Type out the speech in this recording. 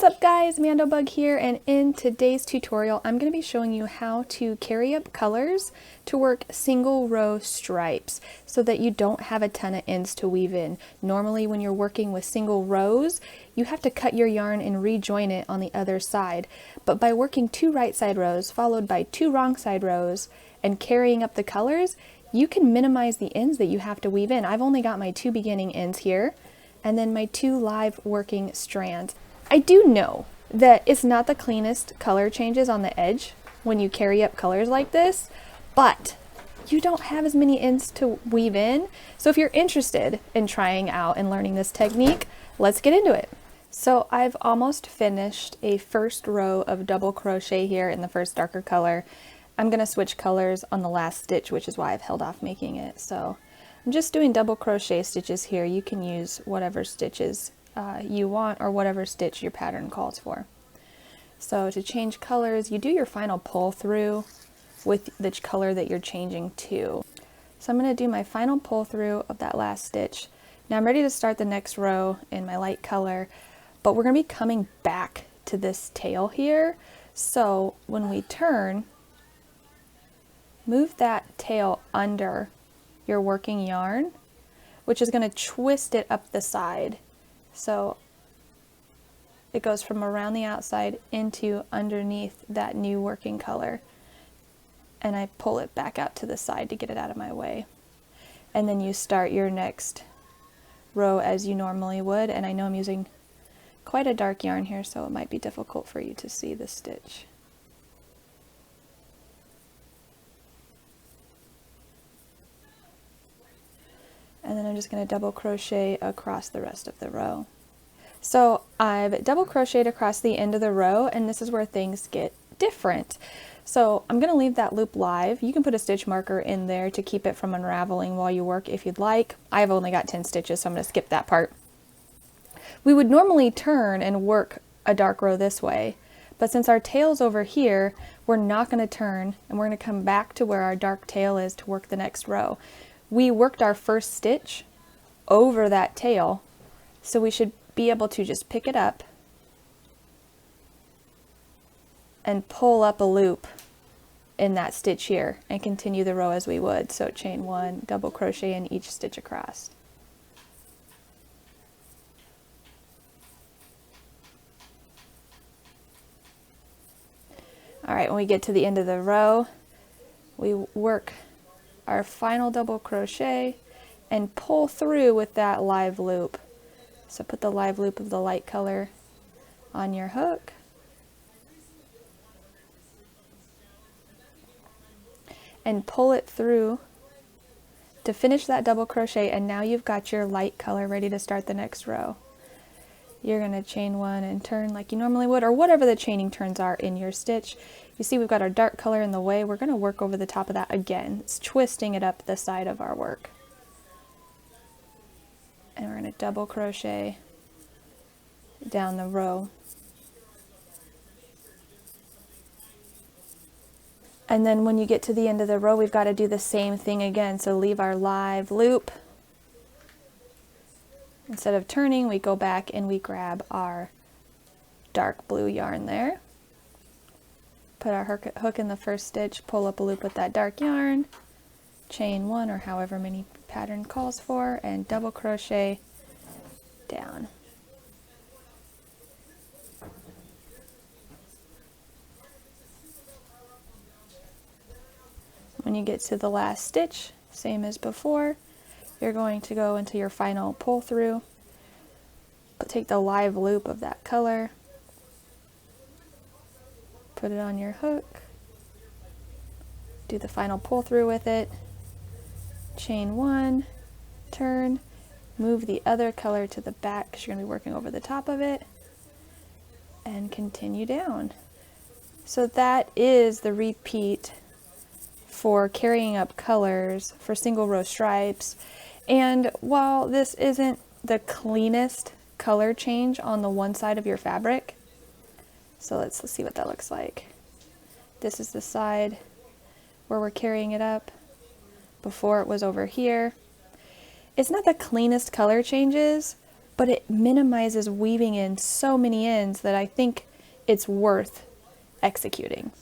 What's up guys, Mandobug here, and in today's tutorial I'm going to be showing you how to carry up colors to work single row stripes so that you don't have a ton of ends to weave in. Normally when you're working with single rows you have to cut your yarn and rejoin it on the other side, but by working 2 right side rows followed by 2 wrong side rows and carrying up the colors, you can minimize the ends that you have to weave in. I've only got my 2 beginning ends here and then my 2 live working strands. I do know that it's not the cleanest color changes on the edge when you carry up colors like this, but you don't have as many ends to weave in. So if you're interested in trying out and learning this technique, let's get into it. So I've almost finished a first row of double crochet here in the first darker color. I'm going to switch colors on the last stitch, which is why I've held off making it. So I'm just doing double crochet stitches here. You can use whatever stitches you want or whatever stitch your pattern calls for. So to change colors, you do your final pull through with the color that you're changing to. So I'm going to do my final pull through of that last stitch. Now I'm ready to start the next row in my light color, but we're going to be coming back to this tail here. So when we turn, move that tail under your working yarn, which is going to twist it up the side. So it goes from around the outside into underneath that new working color, and I pull it back out to the side to get it out of my way. And then you start your next row as you normally would, and I know I'm using quite a dark yarn here, so it might be difficult for you to see the stitch. And then I'm just going to double crochet across the rest of the row. So I've double crocheted across the end of the row, and this is where things get different. So I'm going to leave that loop live. You can put a stitch marker in there to keep it from unraveling while you work if you'd like. I've only got 10 stitches, so I'm going to skip that part. We would normally turn and work a dark row this way, but since our tail's over here, we're not going to turn, and we're going to come back to where our dark tail is to work the next row. We worked our first stitch over that tail, so we should be able to just pick it up and pull up a loop in that stitch here and continue the row as we would. So chain 1, double crochet in each stitch across. All right, when we get to the end of the row, we work our final double crochet and pull through with that live loop. So put the live loop of the light color on your hook. And pull it through to finish that double crochet, and now you've got your light color ready to start the next row. You're going to chain 1 and turn like you normally would, or whatever the chaining turns are in your stitch. You see we've got our dark color in the way. We're going to work over the top of that again. It's twisting it up the side of our work. And we're going to double crochet down the row. And then when you get to the end of the row, we've got to do the same thing again. So leave our live loop. Instead of turning, we go back and we grab our dark blue yarn there. Put our hook in the first stitch, pull up a loop with that dark yarn, chain 1 or however many pattern calls for, and double crochet down. When you get to the last stitch, same as before, you're going to go into your final pull through, but take the live loop of that color, put it on your hook, do the final pull through with it, chain 1, turn, move the other color to the back because you're going to be working over the top of it, and continue down. So that is the repeat for carrying up colors for single row stripes. And while this isn't the cleanest color change on the one side of your fabric, so let's see what that looks like. This is the side where we're carrying it up. Before it was over here. It's not the cleanest color changes, but it minimizes weaving in so many ends that I think it's worth executing.